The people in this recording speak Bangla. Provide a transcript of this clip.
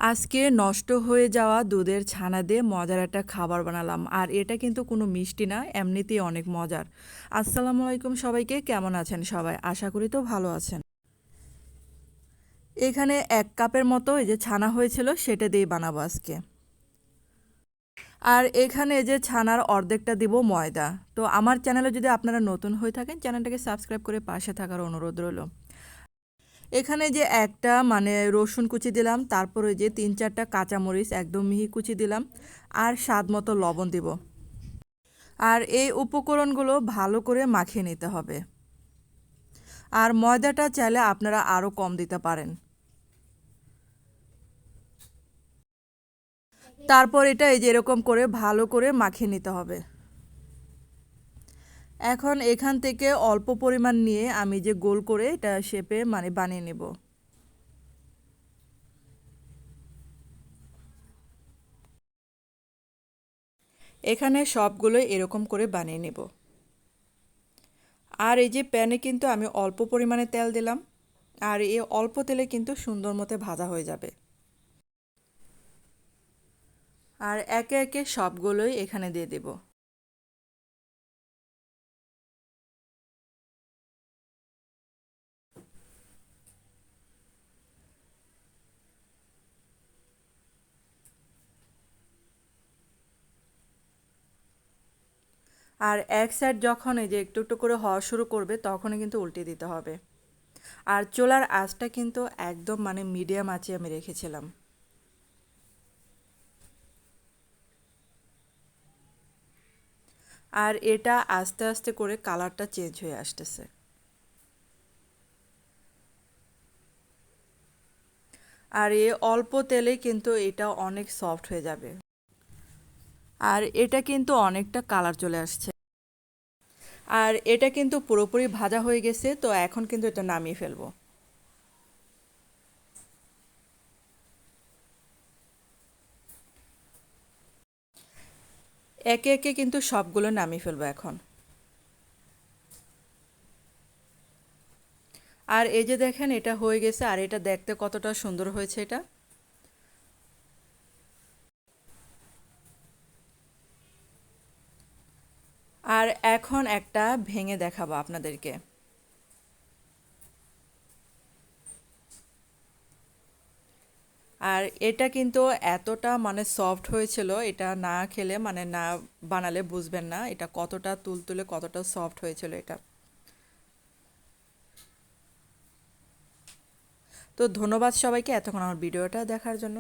আজকে নষ্ট হয়ে যাওয়া দুধের ছানা দিয়ে মজার একটা খাবার বানালাম। আর এটা কিন্তু কোনো মিষ্টি না, এমনিতেই অনেক মজার। আসসালামু আলাইকুম সবাইকে, কেমন আছেন সবাই? আশা করি তো ভালো আছেন। এখানে 1 কাপের মতো এই যে ছানা হয়েছিল সেটা দিয়ে বানাবো আজকে। আর এখানে যে ছানার অর্ধেকটা দিব ময়দা। তো আমার চ্যানেলে যদি আপনারা নতুন হয়ে থাকেন, চ্যানেলটাকে সাবস্ক্রাইব করে পাশে থাকার অনুরোধ রইল। এখানে যে একটা রসুন কুচি দিলাম, তারপর ওই যে 3-4টা কাঁচামরিচ একদম মিহি কুচি দিলাম, আর স্বাদ মতো লবণ দিব। আর এই উপকরণগুলো ভালো করে মাখিয়ে নিতে হবে। আর ময়দাটা চাইলে আপনারা আরও কম দিতে পারেন। তারপর এটা এই যে এরকম করে ভালো করে মাখিয়ে নিতে হবে। এখন এখান থেকে অল্প পরিমাণ নিয়ে আমি যে গোল করে এটা শেপে বানিয়ে নেব। এখানে সবগুলো এরকম করে বানিয়ে নেব। আর এই যে প্যানে কিন্তু আমি অল্প পরিমাণে তেল দিলাম। আর এই অল্প তেলে কিন্তু সুন্দর মতো ভাজা হয়ে যাবে। আর একে একে সবগুলোই এখানে দিয়ে দেব। আর এক সাইড যখন এই যে একটু একটু করে হওয়া শুরু করবে তখনই কিন্তু উল্টে দিতে হবে। আর চুলার আঁচটা কিন্তু একদম মিডিয়াম আঁচে আমি রেখেছিলাম। আর এটা আস্তে আস্তে করে কালারটা চেঞ্জ হয়ে আসতেছে। আর এই অল্প তেলে কিন্তু এটা অনেক সফট হয়ে যাবে। আর এটা কিন্তু অনেকটা কালার চলে আসছে। আর এটা কিন্তু পুরোপুরি ভাজা হয়ে গেছে, তো এখন কিন্তু এটা নামিয়ে ফেলবো। একে একে কিন্তু সবগুলো নামিয়ে ফেলবো এখন। আর এই যে দেখেন এটা হয়ে গেছে, আর এটা দেখতে কতটা সুন্দর হয়েছে এটা। আর এখন একটা ভেঙে দেখাবো আপনাদেরকে। আর এটা কিন্তু এতটা সফট হয়েছিল, এটা না খেলে না বানালে বুঝবেন না এটা কতটা তুলতুলে কতটা সফট হয়েছিল এটা। তো ধন্যবাদ সবাইকে এতক্ষণ আমার ভিডিওটা দেখার জন্য।